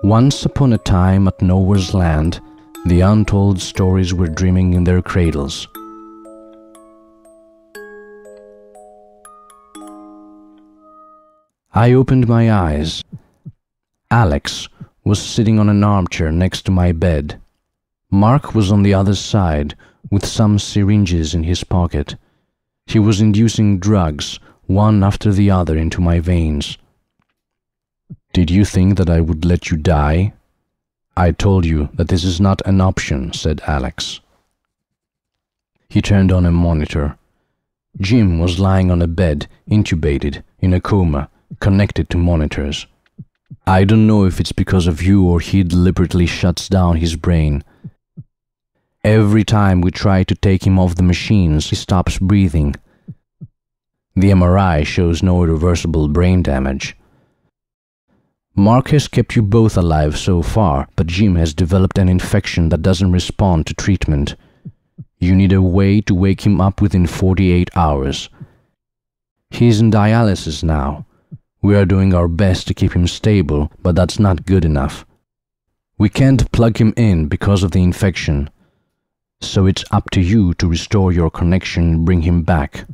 Once upon a time at Nowhere's Land, the untold stories were dreaming in their cradles. I opened my eyes. Alex was sitting on an armchair next to my bed. Mark was on the other side, with some syringes in his pocket. He was inducing drugs, one after the other, into my veins. "Did you think that I would let you die?" "I told you that this is not an option," said Alex. He turned on a monitor. Jim was lying on a bed, intubated, in a coma, connected to monitors. I don't know if it's because of you or he deliberately shuts down his brain. Every time we try to take him off the machines, he stops breathing. The MRI shows no irreversible brain damage. Mark has kept you both alive so far, but Jim has developed an infection that doesn't respond to treatment. You need a way to wake him up within 48 hours. He's in dialysis now. We are doing our best to keep him stable, but that's not good enough. We can't plug him in because of the infection. So it's up to you to restore your connection and bring him back.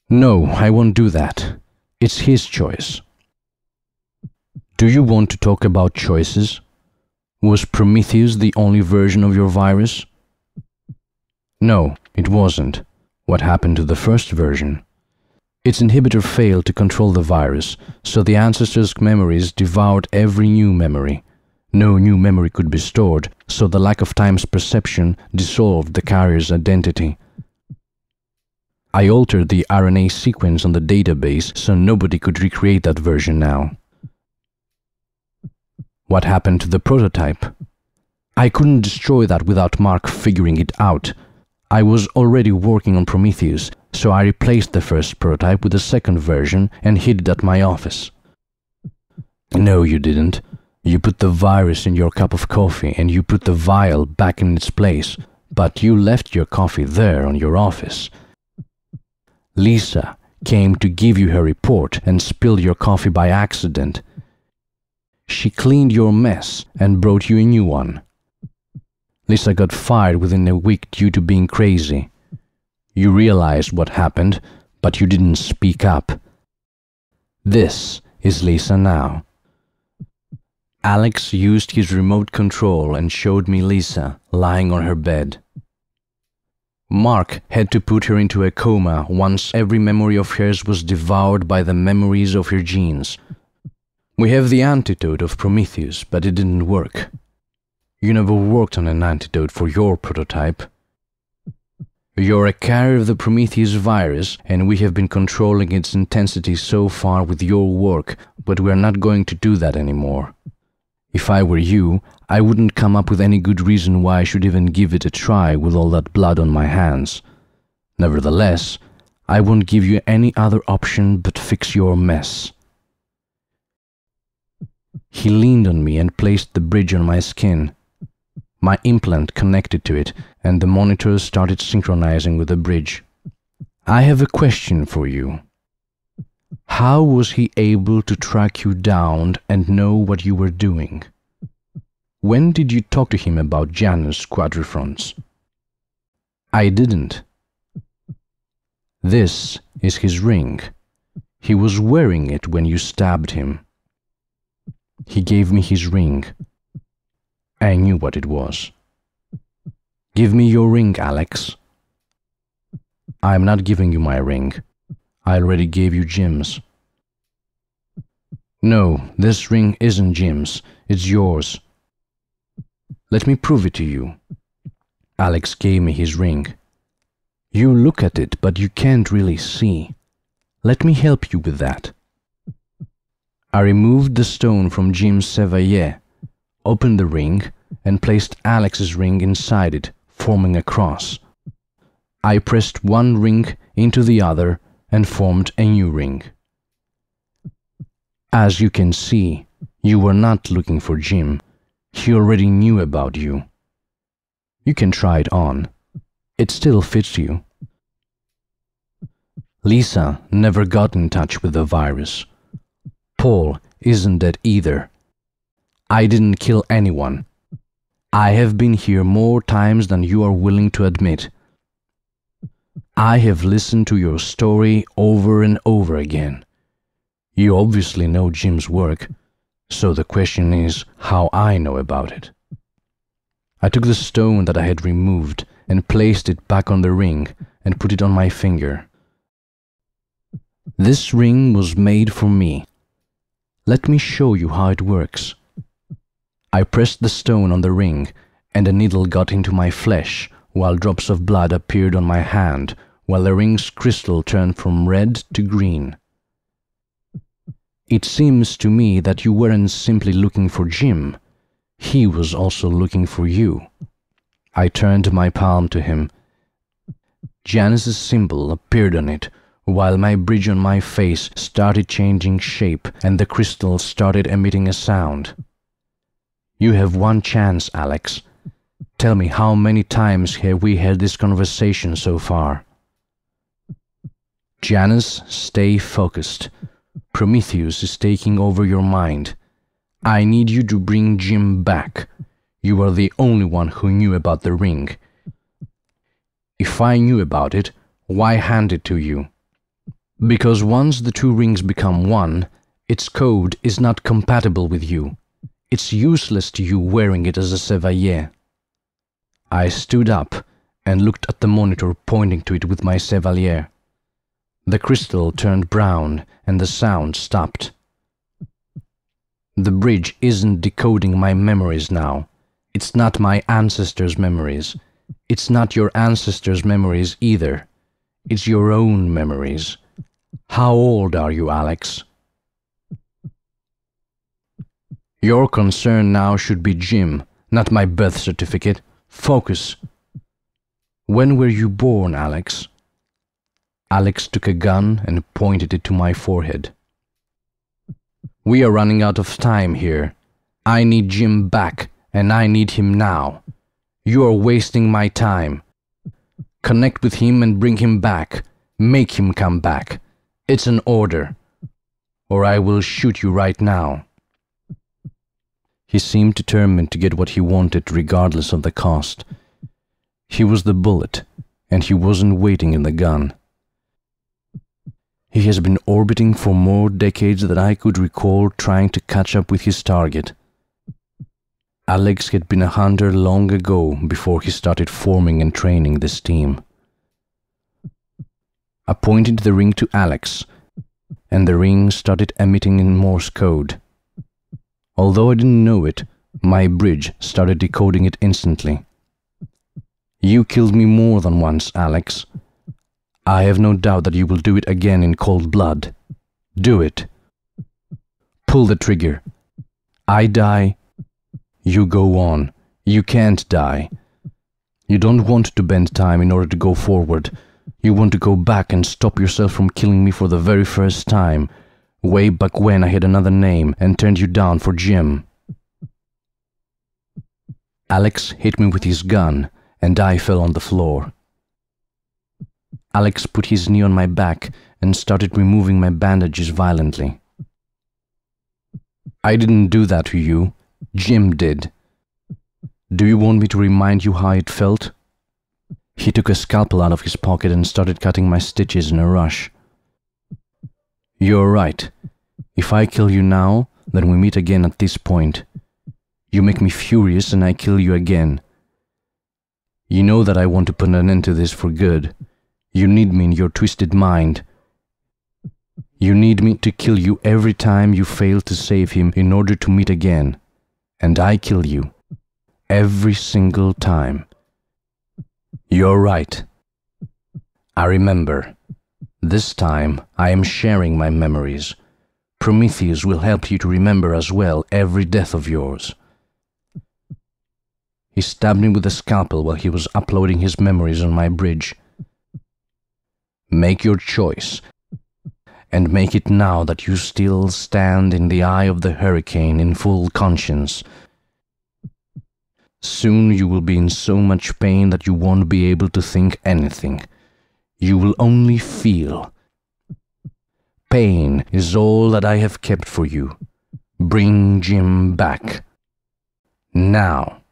No, I won't do that. It's his choice. Do you want to talk about choices? Was Prometheus the only version of your virus? No, it wasn't. What happened to the first version? Its inhibitor failed to control the virus, so the ancestors' memories devoured every new memory. No new memory could be stored, so the lack of time's perception dissolved the carrier's identity. I altered the RNA sequence on the database so nobody could recreate that version now. What happened to the prototype? I couldn't destroy that without Mark figuring it out. I was already working on Prometheus, so I replaced the first prototype with the second version and hid it at my office. No, you didn't. You put the virus in your cup of coffee and you put the vial back in its place, but you left your coffee there on your office. Lisa came to give you her report and spilled your coffee by accident. She cleaned your mess and brought you a new one. Lisa got fired within a week due to being crazy. You realized what happened, but you didn't speak up. This is Lisa now. Alex used his remote control and showed me Lisa lying on her bed. Mark had to put her into a coma once every memory of hers was devoured by the memories of her genes. We have the antidote of Prometheus, but it didn't work. You never worked on an antidote for your prototype. You're a carrier of the Prometheus virus, and we have been controlling its intensity so far with your work, but we are not going to do that anymore. If I were you, I wouldn't come up with any good reason why I should even give it a try with all that blood on my hands. Nevertheless, I won't give you any other option but fix your mess. He leaned on me and placed the bridge on my skin. My implant connected to it, and the monitors started synchronizing with the bridge. I have a question for you. How was he able to track you down and know what you were doing? When did you talk to him about Janus Quadrifrons? I didn't. This is his ring. He was wearing it when you stabbed him. He gave me his ring. I knew what it was. Give me your ring, Alex. I'm not giving you my ring. I already gave you Jim's. No, this ring isn't Jim's. It's yours. Let me prove it to you. Alex gave me his ring. You look at it, but you can't really see. Let me help you with that. I removed the stone from Jim's Chevalier, opened the ring, and placed Alex's ring inside it, forming a cross. I pressed one ring into the other and formed a new ring. As you can see, you were not looking for Jim. He already knew about you. You can try it on. It still fits you. Lisa never got in touch with the virus. Paul isn't dead either. I didn't kill anyone. I have been here more times than you are willing to admit. I have listened to your story over and over again. You obviously know Jim's work, so the question is how I know about it. I took the stone that I had removed and placed it back on the ring and put it on my finger. This ring was made for me. Let me show you how it works. I pressed the stone on the ring, and a needle got into my flesh, while drops of blood appeared on my hand, while the ring's crystal turned from red to green. It seems to me that you weren't simply looking for Jim. He was also looking for you. I turned my palm to him. Janus's symbol appeared on it, while my bridge on my face started changing shape and the crystal started emitting a sound. You have one chance, Alex. Tell me, how many times have we had this conversation so far? Janus, stay focused. Prometheus is taking over your mind. I need you to bring Jim back. You are the only one who knew about the ring. If I knew about it, why hand it to you? Because once the two rings become one, its code is not compatible with you. It's useless to you wearing it as a chevalier. I stood up and looked at the monitor, pointing to it with my chevalier. The crystal turned brown and the sound stopped. The bridge isn't decoding my memories now. It's not my ancestors' memories. It's not your ancestors' memories either. It's your own memories. How old are you, Alex? Your concern now should be Jim, not my birth certificate. Focus. When were you born, Alex? Alex took a gun and pointed it to my forehead. We are running out of time here. I need Jim back, and I need him now. You are wasting my time. Connect with him and bring him back. Make him come back. It's an order, or I will shoot you right now. He seemed determined to get what he wanted regardless of the cost. He was the bullet, and he wasn't waiting in the gun. He has been orbiting for more decades than I could recall, trying to catch up with his target. Alex had been a hunter long ago, before he started forming and training this team. I pointed the ring to Alex, and the ring started emitting in Morse code. Although I didn't know it, my bridge started decoding it instantly. You killed me more than once, Alex. I have no doubt that you will do it again in cold blood. Do it. Pull the trigger. I die. You go on. You can't die. You don't want to bend time in order to go forward. You want to go back and stop yourself from killing me for the very first time, way back when I had another name and turned you down for Jim. Alex hit me with his gun, and I fell on the floor. Alex put his knee on my back and started removing my bandages violently. I didn't do that to you. Jim did. Do you want me to remind you how it felt? He took a scalpel out of his pocket and started cutting my stitches in a rush. You're right. If I kill you now, then we meet again at this point. You make me furious and I kill you again. You know that I want to put an end to this for good. You need me in your twisted mind. You need me to kill you every time you fail to save him in order to meet again. And I kill you. Every single time. You're right. I remember. This time I am sharing my memories. Prometheus will help you to remember as well every death of yours. He stabbed me with a scalpel while he was uploading his memories on my bridge. Make your choice, and make it now that you still stand in the eye of the hurricane in full conscience. Soon you will be in so much pain that you won't be able to think anything. You will only feel. Pain is all that I have kept for you. Bring Jim back. Now.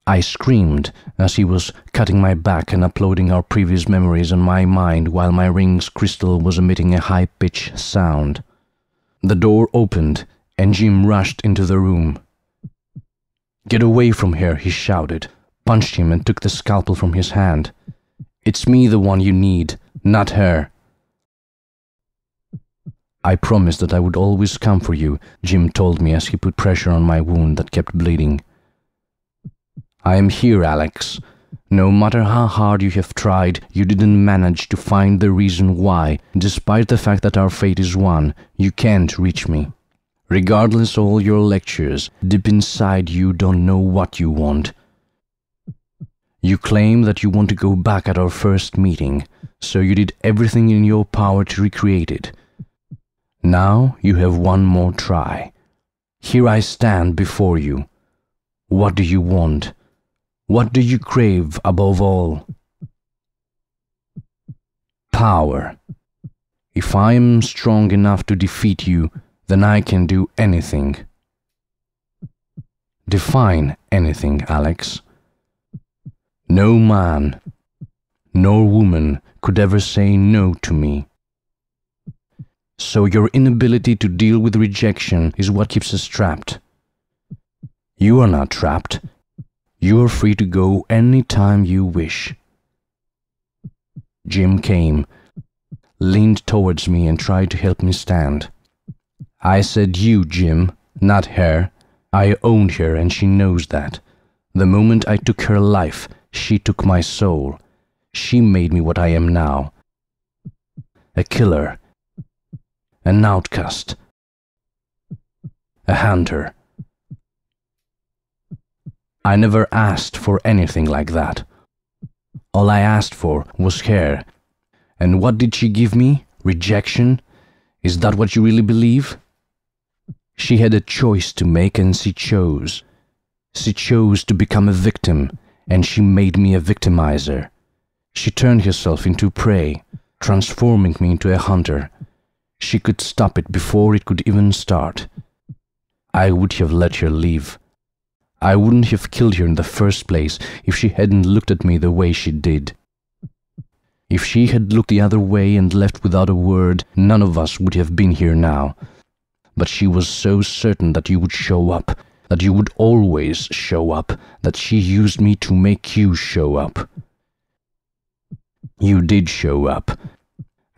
I screamed as he was cutting my back and uploading our previous memories on my mind while my ring's crystal was emitting a high-pitched sound. The door opened and Jim rushed into the room. "Get away from here," he shouted, punched him and took the scalpel from his hand. "It's me the one you need, not her." "I promised that I would always come for you," Jim told me as he put pressure on my wound that kept bleeding. "I am here, Alex. No matter how hard you have tried, you didn't manage to find the reason why, despite the fact that our fate is one, you can't reach me. Regardless of all your lectures, deep inside you don't know what you want. You claim that you want to go back at our first meeting, so you did everything in your power to recreate it. Now you have one more try. Here I stand before you. What do you want? What do you crave above all?" "Power. If I am strong enough to defeat you, then I can do anything." "Define anything, Alex." "No man, nor woman could ever say no to me." "So your inability to deal with rejection is what keeps us trapped." "You are not trapped. You are free to go any time you wish." Jim came, leaned towards me and tried to help me stand. "I said you, Jim, not her. I owned her and she knows that. The moment I took her life, she took my soul. She made me what I am now. A killer. An outcast. A hunter. I never asked for anything like that. All I asked for was her. And what did she give me? Rejection? Is that what you really believe? She had a choice to make and she chose. She chose to become a victim, and she made me a victimizer. She turned herself into prey, transforming me into a hunter. She could stop it before it could even start. I would have let her leave. I wouldn't have killed her in the first place if she hadn't looked at me the way she did. If she had looked the other way and left without a word, none of us would have been here now. But she was so certain that you would show up, that you would always show up, that she used me to make you show up. You did show up,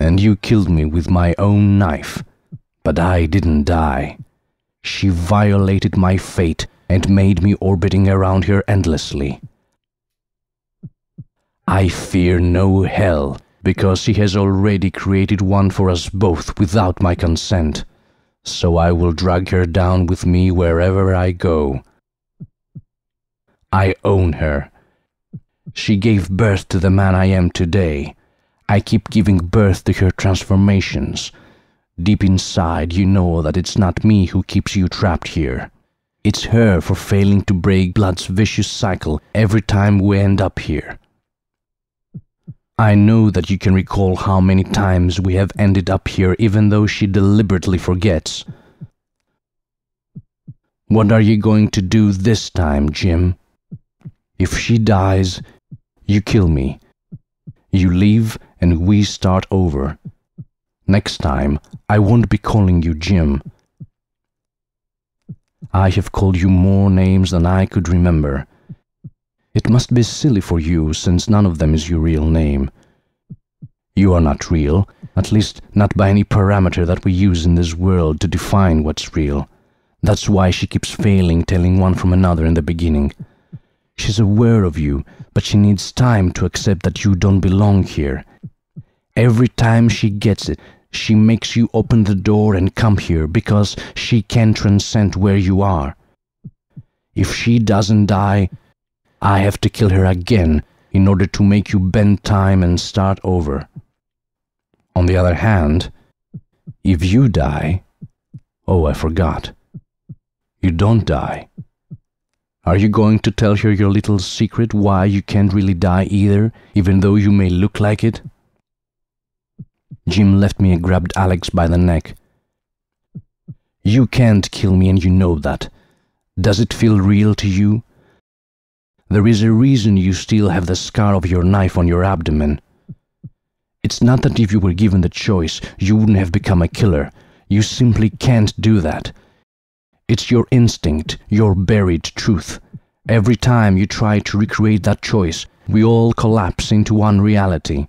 and you killed me with my own knife, but I didn't die. She violated my fate and made me orbiting around her endlessly. I fear no hell, because she has already created one for us both without my consent, so I will drag her down with me wherever I go. I own her. She gave birth to the man I am today. I keep giving birth to her transformations. Deep inside, you know that it's not me who keeps you trapped here. It's her for failing to break blood's vicious cycle every time we end up here. I know that you can recall how many times we have ended up here even though she deliberately forgets. What are you going to do this time, Jim? If she dies, you kill me. You leave and we start over. Next time, I won't be calling you Jim. I have called you more names than I could remember. It must be silly for you, since none of them is your real name. You are not real, at least not by any parameter that we use in this world to define what's real. That's why she keeps failing telling one from another in the beginning. She's aware of you, but she needs time to accept that you don't belong here. Every time she gets it, she makes you open the door and come here because she can transcend where you are. If she doesn't die, I have to kill her again in order to make you bend time and start over. On the other hand, if you die... Oh, I forgot. You don't die. Are you going to tell her your little secret why you can't really die either, even though you may look like it? Jim left me and grabbed Alex by the neck. You can't kill me and you know that. Does it feel real to you? There is a reason you still have the scar of your knife on your abdomen. It's not that if you were given the choice, you wouldn't have become a killer. You simply can't do that. It's your instinct, your buried truth. Every time you try to recreate that choice, we all collapse into one reality.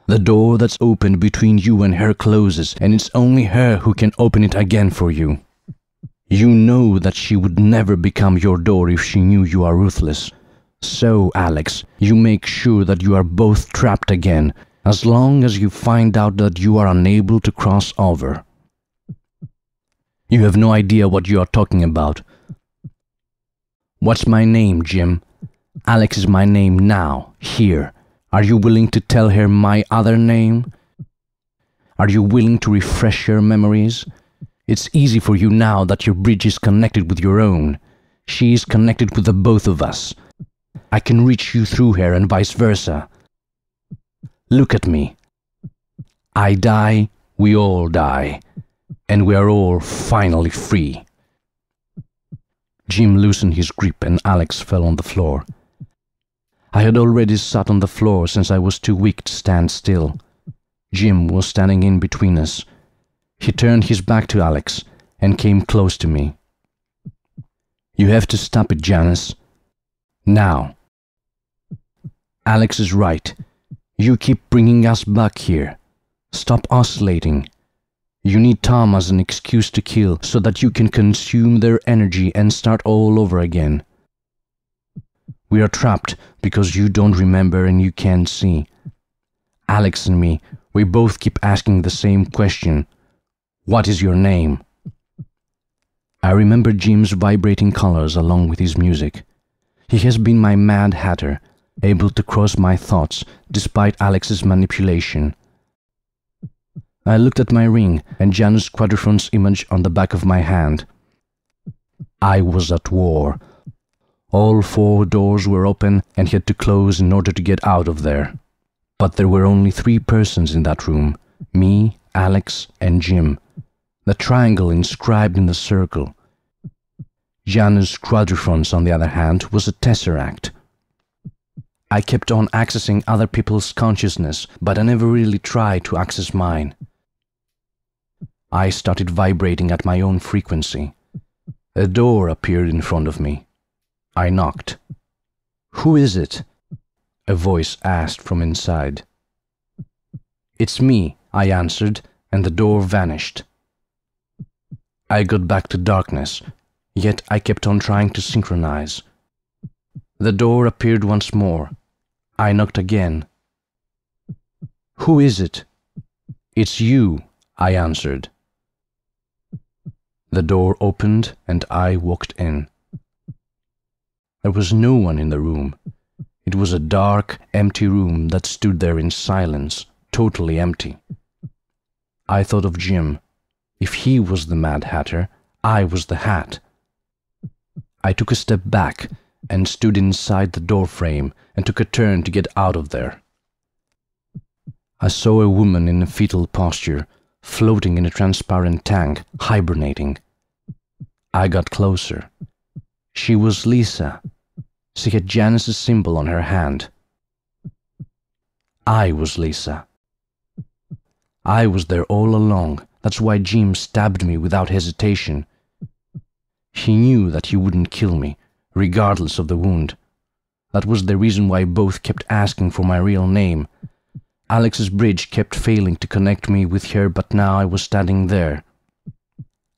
The door that's opened between you and her closes, and it's only her who can open it again for you. You know that she would never become your door if she knew you are ruthless. So, Alex, you make sure that you are both trapped again, as long as you find out that you are unable to cross over. You have no idea what you are talking about. What's my name, Jim? Alex is my name now, here. Are you willing to tell her my other name? Are you willing to refresh your memories? It's easy for you now that your bridge is connected with your own. She is connected with the both of us. I can reach you through her and vice versa. Look at me. I die, we all die, and we are all finally free. Jim loosened his grip and Alex fell on the floor. I had already sat on the floor since I was too weak to stand still. Jim was standing in between us. He turned his back to Alex and came close to me. You have to stop it, Janus. Now. Alex is right. You keep bringing us back here. Stop oscillating. You need Tom as an excuse to kill so that you can consume their energy and start all over again. We are trapped because you don't remember and you can't see. Alex and me, we both keep asking the same question. What is your name? I remember Jim's vibrating colors along with his music. He has been my Mad Hatter, able to cross my thoughts despite Alex's manipulation. I looked at my ring and Janus Quadrifrons' image on the back of my hand. I was at war. All 4 doors were open and he had to close in order to get out of there. But there were only 3 persons in that room, me, Alex, and Jim. The triangle inscribed in the circle. Janus Quadrifrons, on the other hand, was a tesseract. I kept on accessing other people's consciousness, but I never really tried to access mine. I started vibrating at my own frequency. A door appeared in front of me. I knocked. "Who is it?" a voice asked from inside. "It's me," I answered, and the door vanished. I got back to darkness, yet I kept on trying to synchronize. The door appeared once more. I knocked again. "Who is it?" "It's you," I answered. The door opened and I walked in. There was no one in the room. It was a dark, empty room that stood there in silence, totally empty. I thought of Jim. If he was the Mad Hatter, I was the hat. I took a step back and stood inside the doorframe and took a turn to get out of there. I saw a woman in a fetal posture, floating in a transparent tank, hibernating. I got closer. She was Lisa. She had Janus's symbol on her hand. I was Lisa. I was there all along. That's why Jim stabbed me without hesitation. He knew that he wouldn't kill me, regardless of the wound. That was the reason why both kept asking for my real name. Alex's bridge kept failing to connect me with her, but now I was standing there.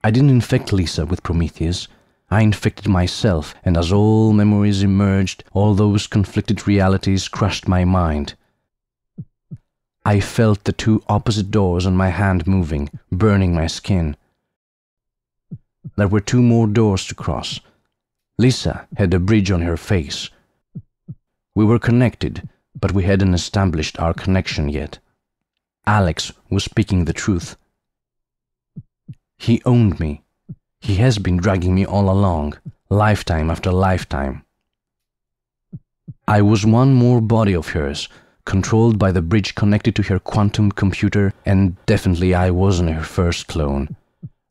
I didn't infect Lisa with Prometheus. I infected myself, and as all memories emerged, all those conflicted realities crushed my mind. I felt the 2 opposite doors on my hand moving, burning my skin. There were 2 more doors to cross. Lisa had a bridge on her face. We were connected, but we hadn't established our connection yet. Alex was speaking the truth. He owned me. He has been dragging me all along, lifetime after lifetime. I was one more body of hers, controlled by the bridge connected to her quantum computer, and definitely I wasn't her first clone.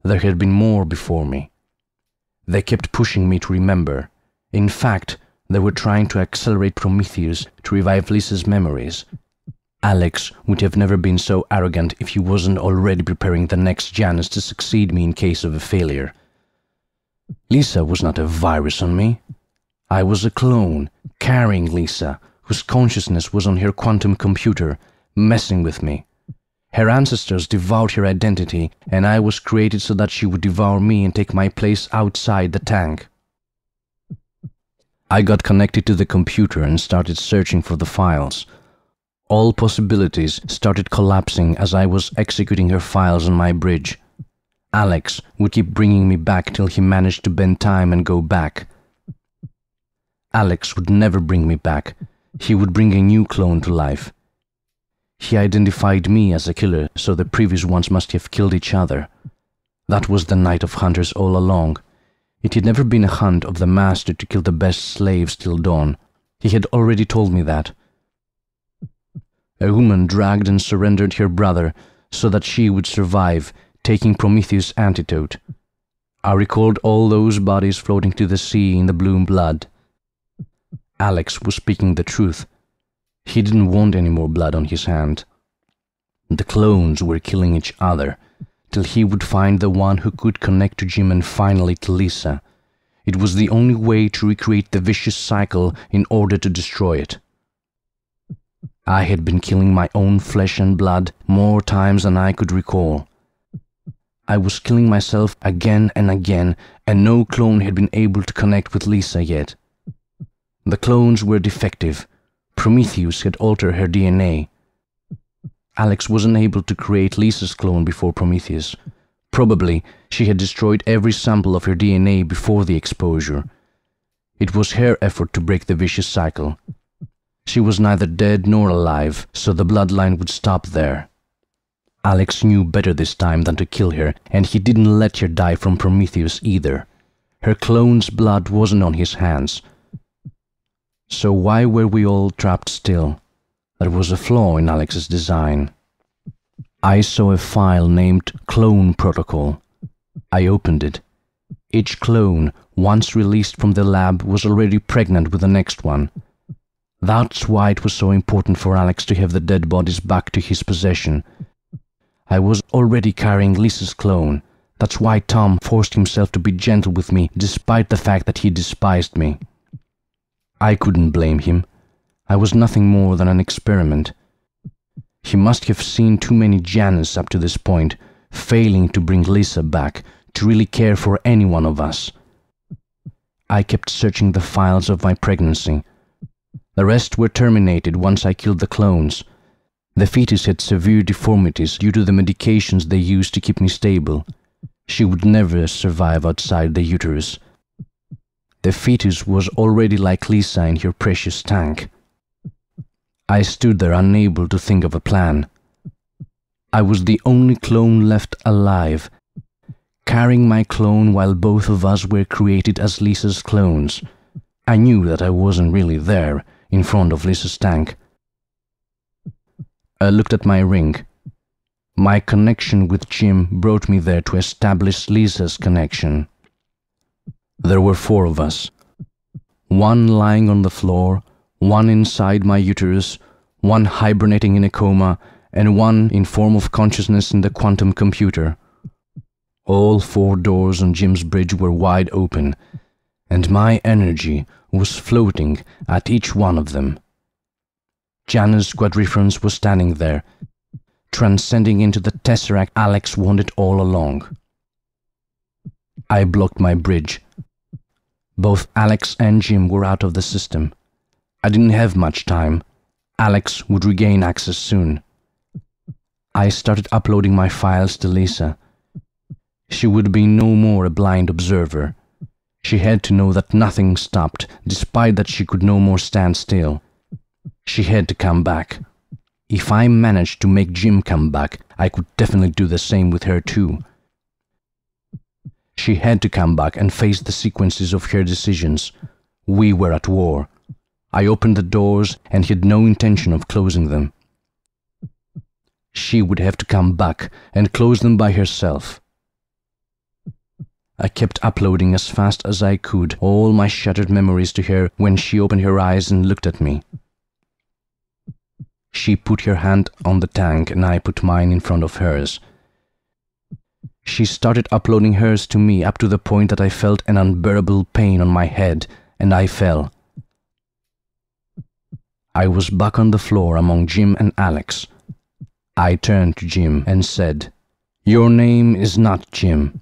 There had been more before me. They kept pushing me to remember. In fact, they were trying to accelerate Prometheus to revive Lisa's memories. Alex would have never been so arrogant if he wasn't already preparing the next Janus to succeed me in case of a failure. Lisa was not a virus on me. I was a clone, carrying Lisa, whose consciousness was on her quantum computer, messing with me. Her ancestors devoured her identity, and I was created so that she would devour me and take my place outside the tank. I got connected to the computer and started searching for the files. All possibilities started collapsing as I was executing her files on my bridge. Alex would keep bringing me back till he managed to bend time and go back. Alex would never bring me back. He would bring a new clone to life. He identified me as a killer, so the previous ones must have killed each other. That was the night of hunters all along. It had never been a hunt of the master to kill the best slaves till dawn. He had already told me that. A woman dragged and surrendered her brother so that she would survive, taking Prometheus' antidote. I recalled all those bodies floating to the sea in the blue blood. Alex was speaking the truth. He didn't want any more blood on his hand. The clones were killing each other, till he would find the one who could connect to Jim and finally to Lisa. It was the only way to recreate the vicious cycle in order to destroy it. I had been killing my own flesh and blood more times than I could recall. I was killing myself again and again, and no clone had been able to connect with Lisa yet. The clones were defective. Prometheus had altered her DNA. Alex wasn't able to create Lisa's clone before Prometheus. Probably she had destroyed every sample of her DNA before the exposure. It was her effort to break the vicious cycle. She was neither dead nor alive, so the bloodline would stop there. Alex knew better this time than to kill her, and he didn't let her die from Prometheus either. Her clone's blood wasn't on his hands. So why were we all trapped still? There was a flaw in Alex's design. I saw a file named Clone Protocol. I opened it. Each clone, once released from the lab, was already pregnant with the next one. That's why it was so important for Alex to have the dead bodies back to his possession. I was already carrying Lisa's clone. That's why Tom forced himself to be gentle with me, despite the fact that he despised me. I couldn't blame him. I was nothing more than an experiment. He must have seen too many Janus up to this point, failing to bring Lisa back, to really care for any one of us. I kept searching the files of my pregnancy. The rest were terminated once I killed the clones. The fetus had severe deformities due to the medications they used to keep me stable. She would never survive outside the uterus. The fetus was already like Lisa in her precious tank. I stood there unable to think of a plan. I was the only clone left alive, carrying my clone while both of us were created as Lisa's clones. I knew that I wasn't really there, in front of Lisa's tank. I looked at my ring. My connection with Jim brought me there to establish Lisa's connection. There were 4 of us. 1 lying on the floor, 1 inside my uterus, 1 hibernating in a coma, and 1 in form of consciousness in the quantum computer. All 4 doors on Jim's bridge were wide open, and my energy was floating at each one of them. Janus Quadrifrons was standing there, transcending into the tesseract Alex wanted all along. I blocked my bridge. Both Alex and Jim were out of the system. I didn't have much time. Alex would regain access soon. I started uploading my files to Lisa. She would be no more a blind observer. She had to know that nothing stopped, despite that she could no more stand still. She had to come back. If I managed to make Jim come back, I could definitely do the same with her too. She had to come back and face the sequences of her decisions. We were at war. I opened the doors and had no intention of closing them. She would have to come back and close them by herself. I kept uploading as fast as I could all my shattered memories to her when she opened her eyes and looked at me. She put her hand on the tank and I put mine in front of hers. She started uploading hers to me up to the point that I felt an unbearable pain on my head and I fell. I was back on the floor among Jim and Alex. I turned to Jim and said, "Your name is not Jim.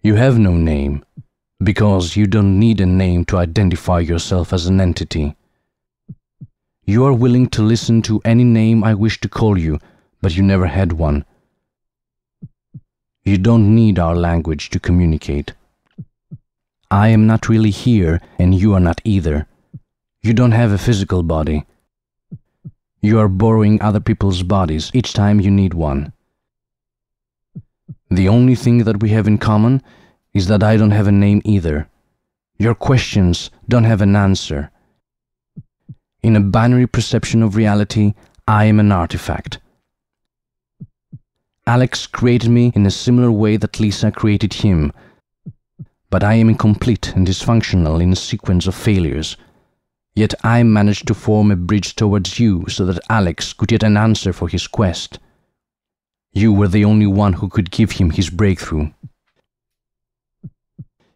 You have no name, because you don't need a name to identify yourself as an entity. You are willing to listen to any name I wish to call you, but you never had one. You don't need our language to communicate. I am not really here, and you are not either. You don't have a physical body. You are borrowing other people's bodies each time you need one. The only thing that we have in common is that I don't have a name either. Your questions don't have an answer. In a binary perception of reality, I am an artifact. Alex created me in a similar way that Lisa created him, but I am incomplete and dysfunctional in a sequence of failures. Yet I managed to form a bridge towards you so that Alex could get an answer for his quest. You were the only one who could give him his breakthrough.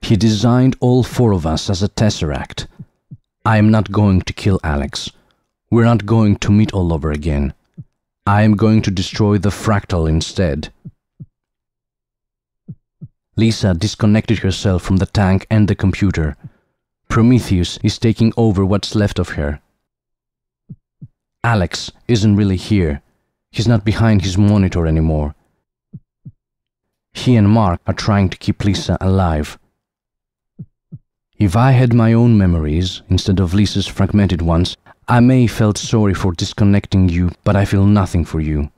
He designed all four of us as a tesseract. I am not going to kill Alex. We're not going to meet all over again. I am going to destroy the fractal instead. Lisa disconnected herself from the tank and the computer. Prometheus is taking over what's left of her. Alex isn't really here. He's not behind his monitor anymore. He and Mark are trying to keep Lisa alive. If I had my own memories instead of Lisa's fragmented ones, I may have felt sorry for disconnecting you, but I feel nothing for you.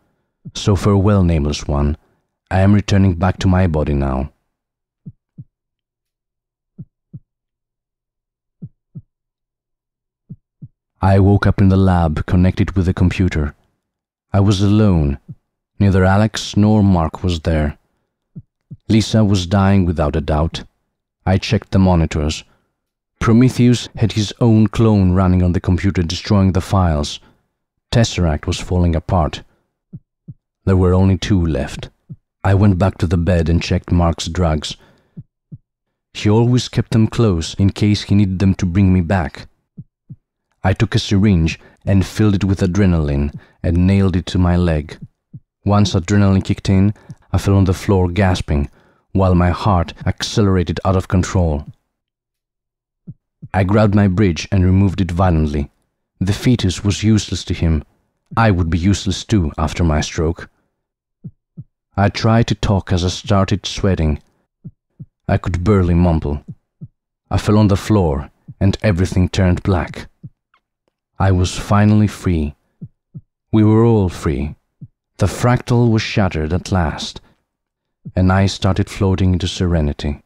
So farewell, nameless one. I am returning back to my body now. I woke up in the lab connected with the computer. I was alone. Neither Alex nor Mark was there. Lisa was dying without a doubt. I checked the monitors. Prometheus had his own clone running on the computer, destroying the files. Tesseract was falling apart. There were only two left. I went back to the bed and checked Mark's drugs. He always kept them close in case he needed them to bring me back. I took a syringe and filled it with adrenaline and nailed it to my leg. Once adrenaline kicked in, I fell on the floor gasping, while my heart accelerated out of control. I grabbed my bridge and removed it violently. The fetus was useless to him. I would be useless too after my stroke. I tried to talk as I started sweating. I could barely mumble. I fell on the floor and everything turned black. I was finally free. We were all free. The fractal was shattered at last, and I started floating into serenity.